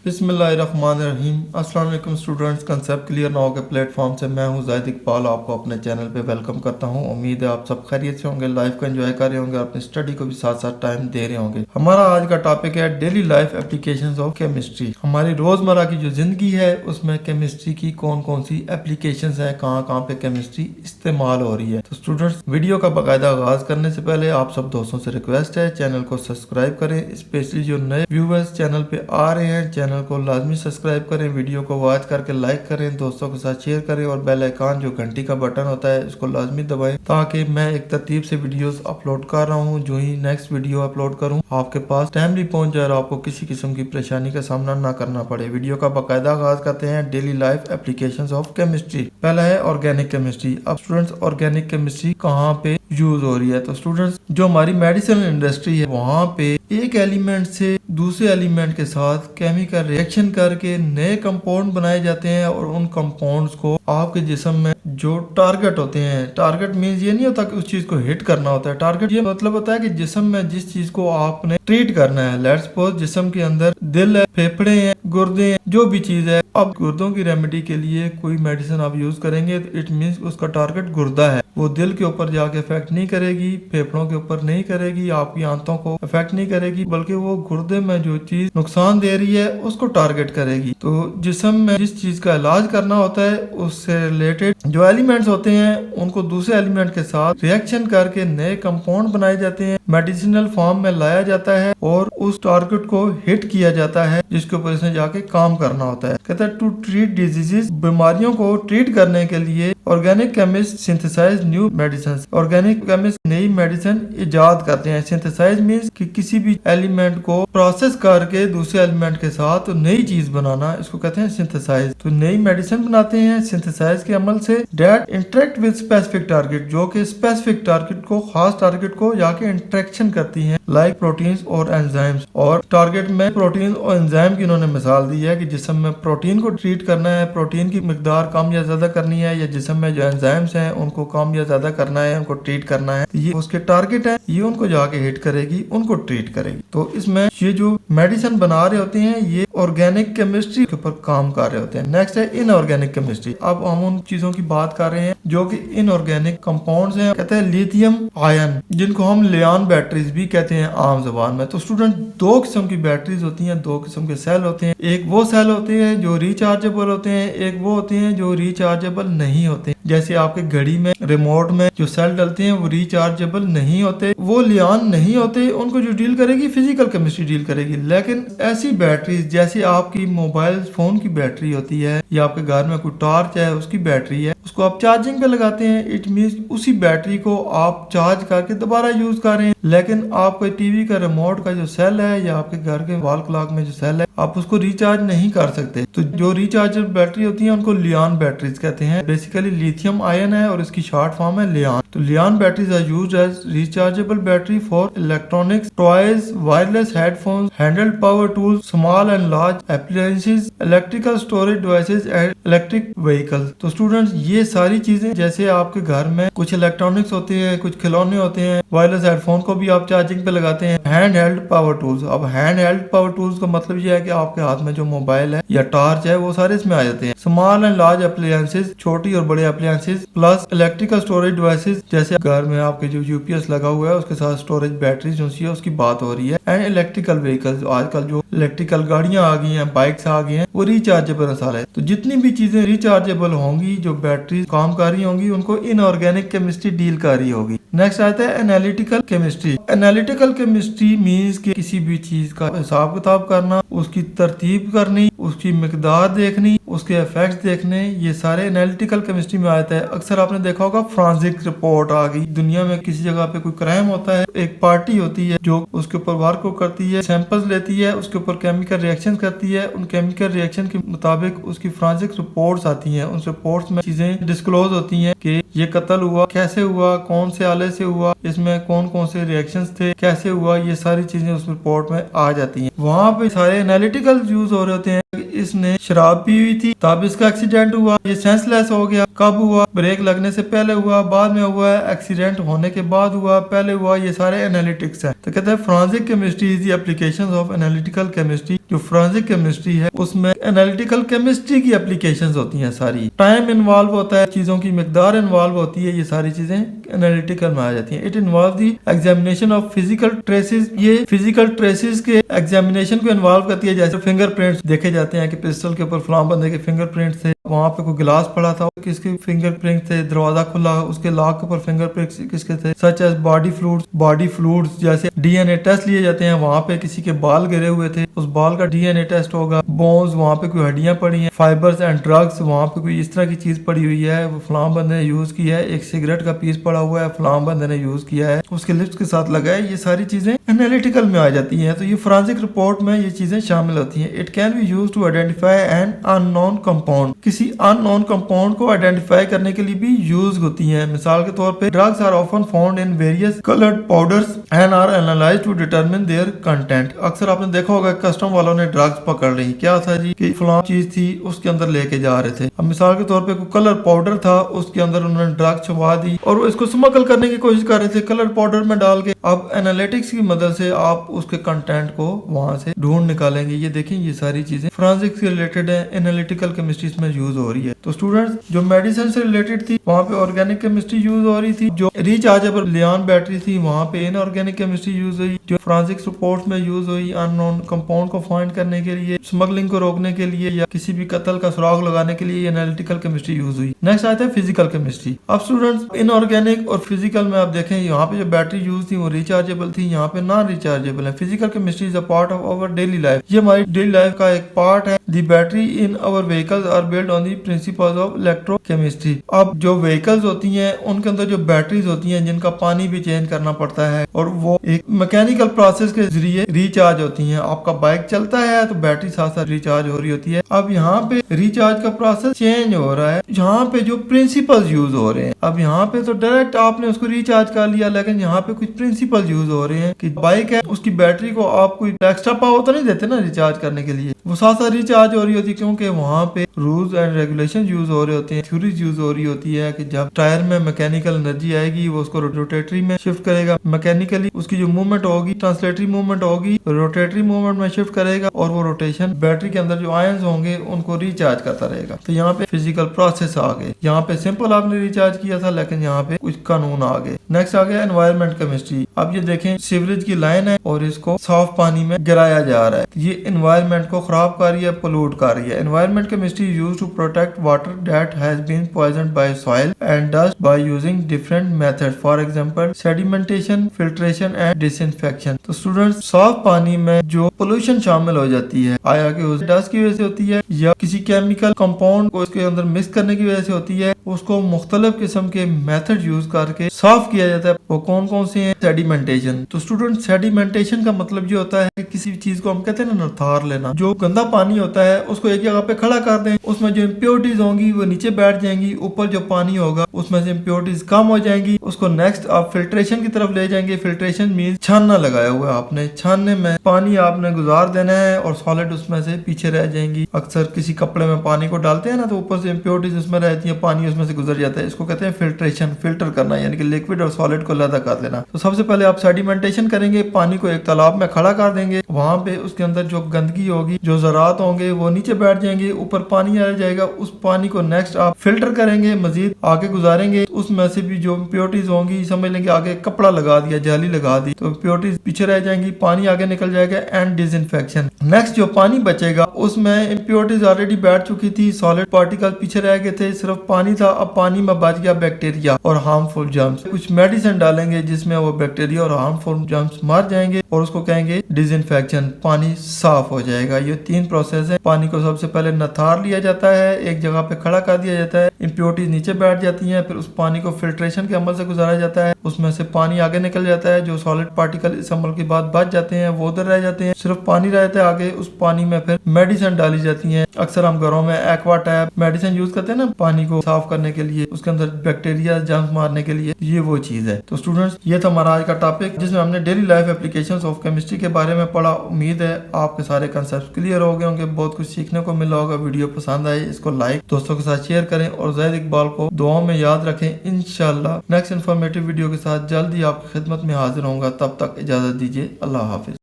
बिस्मिल्लाहिर्रहमानिर्रहीम। अस्सलाम वालेकुम स्टूडेंट्स, कंसेप्ट क्लियर ना हो के प्लेटफॉर्म से मैं हूं ज़ाहिद इकबाल, आपको अपने चैनल पे वेलकम करता हूं। उम्मीद है आप सब खैरियत से होंगे, लाइफ को एंजॉय कर रहे होंगे, अपनी स्टडी को भी साथ साथ टाइम दे रहे होंगे। हमारा आज का टॉपिक है daily life applications of chemistry. हमारी रोज़मर्रा की जो ज़िंदगी है उसमें केमिस्ट्री की कौन कौन सी एप्लीकेशन है, कहाँ कहाँ पे केमिस्ट्री इस्तेमाल हो रही है। तो स्टूडेंट्स, वीडियो का बाकायदा आगाज करने से पहले आप सब दोस्तों से रिक्वेस्ट है, चैनल को सब्सक्राइब करें। स्पेशली जो नए व्यूवर्स चैनल पे आ रहे हैं, चैनल को लाजमी सब्सक्राइब करें, वीडियो को वॉच करके लाइक करें, दोस्तों के साथ शेयर करें और बेल आइकन जो घंटी का बटन होता है इसको लाजमी दबाएं, ताकि मैं एक तरतीब से वीडियोस अपलोड कर रहा हूं, जो ही नेक्स्ट वीडियो अपलोड करूं आपके पास टाइमली पहुंच जाए और आपको किसी किस्म की परेशानी का सामना ना करना पड़े। वीडियो का बाकायदा आगाज करते हैं daily life applications of chemistry. पहला है ऑर्गेनिक केमिस्ट्री। अब स्टूडेंट्स, ऑर्गेनिक केमिस्ट्री कहाँ पे यूज हो रही है? तो स्टूडेंट्स, जो हमारी मेडिसिनल इंडस्ट्री है वहाँ पे एक एलिमेंट से दूसरे एलिमेंट के साथ केमिकल रिएक्शन करके नए कंपाउंड बनाए जाते हैं और उन कंपाउंड्स को आपके जिस्म में जो टारगेट होते हैं, टारगेट मीन्स ये नहीं होता कि उस चीज को हिट करना होता है, टारगेट ये मतलब होता है कि जिस्म में जिस चीज को आपने ट्रीट करना है। लेट्स सपोज जिस्म के अंदर दिल है, फेफड़े हैं, गुर्दे हैं, जो भी चीज है। अब गुर्दों की रेमेडी के लिए कोई मेडिसिन आप यूज करेंगे तो इट मीन्स उसका टारगेट गुर्दा है, वो दिल के ऊपर जाके इफेक्ट नहीं करेगी, फेफड़ों के ऊपर नहीं करेगी, आपकी आंतों को इफेक्ट नहीं करेगी, बल्कि वो गुर्दे में जो चीज नुकसान दे रही है उसको टारगेट करेगी। तो जिस्म में जिस चीज का इलाज करना होता है उससे रिलेटेड जो एलिमेंट्स होते हैं उनको दूसरे एलिमेंट के साथ रिएक्शन करके नए कंपाउंड बनाए जाते हैं, मेडिसिनल फॉर्म में लाया जाता है और उस टारगेट को हिट किया जाता है जिसके ऊपर इसने जाके काम करना होता है। कहता है टू ट्रीट डिजीजेस, बीमारियों को ट्रीट करने के लिए organic chemist synthesize new medicine. Organic chemist नई मेडिसिन इजाद करते हैं। सिंथेसाइज मीन्स कि किसी भी एलिमेंट को प्रोसेस करके दूसरे एलिमेंट के साथ नई चीज बनाना, इसको कहते हैं सिंथेसाइज। तो नई मेडिसिन बनाते हैं सिंथेसाइज के अमल से। That interact with specific target, जो कि स्पेसिफिक टारगेट को, खास टारगेट को जाके इंटरेक्शन करती हैं, लाइक प्रोटीन्स और एंजाइम्स। और टारगेट में प्रोटीन और एंजाइम की इन्होंने मिसाल दी है कि जिस्म में प्रोटीन को ट्रीट करना है, प्रोटीन की मिकदार कम या ज्यादा करनी है, या जिस्म में जो एंजाइम्स हैं उनको कम या ज्यादा करना है, उनको ट्रीट करना है। ये उसके टारगेट है, ये उनको जाके हिट करेगी, उनको ट्रीट करेगी। तो इसमें ये जो मेडिसिन बना रहे होते हैं ये ऑर्गेनिक केमिस्ट्री के ऊपर काम कर रहे होते हैं। नेक्स्ट है इनऑर्गेनिक केमिस्ट्री। अब हम उन चीजों की बात कर रहे हैं जो कि इनऑर्गेनिक कंपाउंड्स हैं। कहते हैं लिथियम आयन, जिनको हम लियॉन बैटरीज भी कहते हैं आम जबान में। तो स्टूडेंट, दो किस्म की बैटरीज होती हैं, दो किस्म के सेल होते हैं। एक वो सेल होते हैं जो रिचार्जेबल होते हैं, एक वो होते हैं जो रिचार्जेबल नहीं होते। जैसे आपके घड़ी में रिमोट में जो सेल डलते हैं वो रिचार्जेबल नहीं होते, वो लियॉन नहीं होते, उनको जो डील करेगी फिजिकल केमिस्ट्री डील करेगी। लेकिन ऐसी बैटरीज जैसे आपकी मोबाइल फोन की बैटरी होती है, या आपके घर में कोई टॉर्च है उसकी बैटरी है, उसको आप चार्जिंग पे लगाते हैं, इट मीन्स उसी बैटरी को आप चार्ज करके दोबारा यूज कर रहे हैं। लेकिन आपके टीवी का रिमोट का जो सेल है या आपके घर के वॉल क्लॉक में जो सेल है, आप उसको रिचार्ज नहीं कर सकते। तो जो रिचार्जेबल बैटरी होती है उनको लियॉन बैटरीज कहते हैं। बेसिकली लिथियम आयन है और इसकी शॉर्ट फॉर्म है लियॉन। तो Li-ion batteries are used as rechargeable battery for electronics, toys, wireless headphones, handheld power tools, small and large appliances, electrical storage devices and electric vehicles. तो students, ये सारी चीजें, जैसे आपके घर में कुछ इलेक्ट्रॉनिक्स होते हैं, कुछ खिलौने होते हैं, वायरलेस हेडफोन को भी आप चार्जिंग पे लगाते हैं, हैंड हेल्ड पावर टूल्स। अब हैंड हेल्ड पावर टूल्स का मतलब ये है कि आपके हाथ में जो मोबाइल है या टॉर्च है वो सारे इसमें आ जाते हैं। स्मॉल एंड लार्ज एप्लायंसेस, छोटी और बड़े appliances, plus electrical storage devices, जैसे घर में आपके जो यूपीएस लगा हुआ है उसके साथ स्टोरेज बैटरी जो है उसकी बात हो रही है। एंड इलेक्ट्रिकल व्हीकल्स, आजकल जो इलेक्ट्रिकल गाड़ियां आ गई हैं, बाइक्स आ गई हैं, वो रिचार्जेबल सारे। तो जितनी भी चीजें रिचार्जेबल होंगी, जो बैटरी काम कर रही होंगी, उनको इनऑर्गेनिक केमिस्ट्री डील कर रही होगी। नेक्स्ट आता है analytical chemistry. Analytical chemistry means कि किसी भी चीज का हिसाब किताब करना, उसकी तरतीब करनी, उसकी मिकदार देखनी, उसके इफेक्ट्स देखने, ये सारे एनालिटिकल केमिस्ट्री में आता है। अक्सर आपने देखा होगा फोरेंसिक रिपोर्ट आ गई, दुनिया में किसी जगह पे कोई क्राइम होता है, एक पार्टी होती है जो उसके ऊपर वर्क करती है, सैंपल्स लेती है, उसके ऊपर केमिकल रिएक्शन करती है, उन केमिकल रिएक्शन के मुताबिक उसकी फोरेंसिक रिपोर्ट्स आती हैं। उन रिपोर्ट्स में चीजें डिस्क्लोज होती हैं कि ये कत्ल हुआ, कैसे हुआ, कौन से आले से हुआ, इसमें कौन कौन से रिएक्शंस थे, कैसे हुआ, ये सारी चीजें उस रिपोर्ट में आ जाती हैं। वहाँ पे सारे एनालिटिकल यूज हो रहे होते हैं। इसने शराब पी हुई थी तब इसका एक्सीडेंट हुआ, ये सेंसलेस हो गया, कब हुआ, ब्रेक लगने से पहले हुआ, बाद में हुआ, एक्सीडेंट एक्सीडेंट होने के बाद हुआ, पहले हुआ, ये सारे एनालिटिक्स है। तो कहते हैं forensic chemistry is the applications of analytical chemistry. जो फोरेंसिक केमिस्ट्री है उसमें एनालिटिकल केमिस्ट्री की एप्लीकेशंस होती हैं सारी। टाइम इन्वॉल्व होता है, चीजों की मिकदार इन्वॉल्व होती है, ये सारी चीजें एनालिटिकल में आ जाती हैं। It involve the examination of physical traces. ये फिजिकल ट्रेसेस के एग्जामिनेशन को इन्वॉल्व करती है। जैसे फिंगरप्रिंट्स देखे जाते हैं कि पिस्टल के ऊपर फलां बंदे के फिंगरप्रिंट्स थे, वहां पे कोई गिलास पड़ा था, किसके फिंगरप्रिंट थे, दरवाजा खुला, उसके लॉक के ऊपर फिंगरप्रिंट्स किसके थे। सच एज बॉडी फ्लूइड्स जैसे डीएनए टेस्ट लिए जाते हैं, वहां पे किसी के बाल गिरे हुए थे, उस बाल का डीएनए टेस्ट होगा। बोन्स, वहां पे कोई हड्डियां पड़ी हैं। फाइबर्स एंड ड्रग्स, वहां पे कोई इस तरह की चीज पड़ी हुई है, वो फलां बंदे ने यूज की है। एक सिगरेट का पीस पड़ा हुआ है, फलां बंदे ने यूज किया है, उसके लिप्स के साथ लगा है। ये सारी चीजें एनालिटिकल में आ जाती हैं। तो ये फोरेंसिक रिपोर्ट में ये चीजें शामिल होती हैं। It can be used to identify an unknown compound. किसी अननोन कंपाउंड को आइडेंटिफाई करने के लिए भी यूज होती हैं। मिसाल के तौर पे drugs are often found in various coloured powders and are analysed to determine their content. अक्सर आपने देखा होगा कस्टम वालों ने ड्रग्स पकड़ ली, क्या था जी कि फलां चीज थी, उसके अंदर लेके जा रहे थे। अब मिसाल के तौर पे कोई कलर पाउडर था, उसके अंदर उन्होंने ड्रग छुपा दी और इसको स्मगल करने की कोशिश कर रहे थे कलर पाउडर में डाल के। अब एनालिटिक्स की मदद से आप उसके कंटेंट को वहां से ढूंढ निकालेंगे। ये देखें, ये सारी चीजें फोरेंसिक से रिलेटेड है, एनालिटिकल केमिस्ट्री में यूज हो रही है। तो स्टूडेंट्स, जो मेडिसिन से रिलेटेड थी वहाँ पे ऑर्गेनिक केमिस्ट्री यूज हो रही थी। जो रिचार्जेबल लियॉन बैटरी थी वहाँ पे इनऑर्गेनिक केमिस्ट्री यूज हुई। जो फोरेंसिक रिपोर्ट में यूज हुई अननोन कंपाउंड को फाइंड करने के लिए, स्मगलिंग को रोकने के लिए या किसी भी कत्ल का सुराग लगाने के लिए एनालिटिकल केमिस्ट्री यूज हुई। नेक्स्ट आता है फिजिकल केमिस्ट्री। अब स्टूडेंट्स, इनऑर्गेनिक और फिजिकल में आप देखें, यहाँ पे जो बैटरी यूज थी वो रिचार्जेबल थी, यहाँ पे नॉन रिचार्जेबल है। Physical chemistry is a part of our daily life. ये हमारी डेली लाइफ का एक पार्ट है। The battery in our vehicles are build on the principles of electrochemistry. अब जो व्हीकल्स होती हैं उनके अंदर जो बैटरीज होती हैं जिनका पानी भी चेंज करना पड़ता है और वो एक मैकेनिकल प्रोसेस के जरिए रिचार्ज होती हैं। आपका बाइक चलता है तो बैटरी साथ साथ रिचार्ज हो रही होती है। अब यहाँ पे रिचार्ज का प्रोसेस चेंज हो रहा है, यहाँ पे जो प्रिंसिपल्स यूज हो रहे हैं। अब यहाँ पे तो डायरेक्ट आपने उसको रिचार्ज कर लिया, लेकिन यहाँ पे कुछ प्रिंसिपल यूज हो रहे हैं कि बाइक है उसकी बैटरी को आप कोई एक्स्ट्रा पावर तो नहीं देते ना रिचार्ज करने के लिए, वो साथ साथ रिचार्ज हो रही होती है, क्योंकि वहाँ पे रूल्स एंड रेगुलेशन यूज हो रहे होते हैं, थ्योरीज यूज हो रही होती है कि जब टायर में मैकेनिकल एनर्जी आएगी वो उसको रोटेटरी में शिफ्ट करेगा, मैकेनिकली उसकी जो मूवमेंट होगी ट्रांसलेटरी मूवमेंट होगी रोटेटरी मूवमेंट में शिफ्ट करेगा और वो रोटेशन बैटरी के अंदर जो आयंस होंगे उनको रिचार्ज करता रहेगा। तो यहाँ पे फिजिकल प्रोसेस आ गए। यहाँ पे सिंपल आपने रिचार्ज किया था, लेकिन यहाँ पे कुछ कानून आ गए। नेक्स्ट आ गया एनवायरमेंट केमिस्ट्री। अब ये देखें, सीवरेज की लाइन है और इसको साफ पानी में गिराया जा रहा है। ये एनवायरमेंट को खराब कर रही है, पोल्यूट कर रही है। Environment chemistry used to protect water that has been poisoned by soil and dust by using different methods, for example sedimentation, filtration and disinfection. तो स्टूडेंट्स, साफ पानी में जो पोल्यूशन शामिल हो जाती है, आया कि उस डस्ट की वजह से होती है या किसी केमिकल कंपाउंड को इसके अंदर मिक्स करने की वजह से होती है, उसको मुख्तलिफ किस्म के मेथड यूज करके साफ किया जाता है। वो कौन कौन से हैं? सेडिमेंटेशन। तो स्टूडेंट, सेडिमेंटेशन का मतलब ये होता है कि किसी चीज को हम कहते हैं ना नथार लेना। जो गंदा पानी होता है उसको एक जगह पे खड़ा कर दें, उसमें जो इम्प्योरिटीज होंगी वो नीचे बैठ जाएंगी, ऊपर जो पानी होगा उसमें से इम्प्योरिटीज कम हो जाएंगी। उसको नेक्स्ट आप फिल्ट्रेशन की तरफ ले जाएंगे। फिल्ट्रेशन मीन छानना लगाया हुआ है आपने, छानने में पानी आपने गुजार देना है और सॉलिड उसमें से पीछे रह जाएंगी। अक्सर किसी कपड़े में पानी को डालते हैं ना तो ऊपर से इम्प्योरिटीज उसमें रहती है, पानी उसमें से गुजर जाता है। इसको कहते हैं फिल्ट्रेशन, फिल्टर करना, यानी कि लिक्विड और सॉलिड को अलग कर लेना। तो सबसे पहले आप सेडिमेंटेशन करेंगे, पानी को एक तालाब में खड़ा कर देंगे, वहां पे उसके अंदर जो गंदगी होगी, जो ज़रात होंगे वो नीचे बैठ जाएंगे, ऊपर पानी आ जाएगा। उस पानी को नेक्स्ट आप फिल्टर करेंगे, मजीद आगे गुजारेंगे, उसमें से भी जो इम्प्योरिटीज होंगी, समझ लेंगे आगे कपड़ा लगा दिया, जाली लगा दी, तो इम्प्योरिटीज पीछे रह जाएंगी, पानी आगे निकल जाएगा। एंड डिसइंफेक्शन, नेक्स्ट जो पानी बचेगा उसमें इम्प्योरिटीज ऑलरेडी बैठ चुकी थी, सॉलिड पार्टिकल पीछे रह गए थे, सिर्फ पानी था। अब पानी में बच गया बैक्टीरिया और हार्मफुल जर्म्स। कुछ मेडिसिन डालेंगे जिसमें वो बैक्टीरिया और हार्मफुल जर्म्स मर जाएंगे और उसको कहेंगे डिसइंफेक्शन, पानी साफ हो जाएगा। ये 3 प्रोसेस है। पानी को सबसे पहले नथार लिया जाता है, एक जगह पे खड़ा कर दिया जाता है, इम्प्योरिटीज नीचे बैठ जाती हैं, फिर उस पानी को फिल्ट्रेशन के अमल से गुजारा जाता है, उसमें से पानी आगे निकल जाता है। जो सॉलिड पार्टिकल इस अमल के बाद बच जाते हैं वो उधर रह जाते हैं, सिर्फ पानी रहता है आगे। उस पानी में फिर मेडिसिन डाली जाती है। अक्सर हम घरों में एक्वा टैप मेडिसिन यूज करते हैं ना पानी को साफ करने के लिए, उसके अंदर बैक्टीरिया जर्म्स मारने के लिए, ये वो चीज है। तो स्टूडेंट्स, ये था हमारा आज का टॉपिक जिसमें हमने daily life applications of chemistry के बारे में पढ़ा। उम्मीद है आपके सारे कंसेप्ट क्लियर हो गए होंगे, बहुत कुछ सीखने को मिला होगा। वीडियो पसंद आए इसको लाइक, दोस्तों के साथ शेयर करें और ज़ैद इकबाल को दुआओं में याद रखें। इंशाल्लाह नेक्स्ट इन्फॉर्मेटिव वीडियो के साथ जल्द ही आपकी खिदमत में हाजिर होऊंगा। तब तक इजाज़त दीजिए। अल्लाह हाफिज़।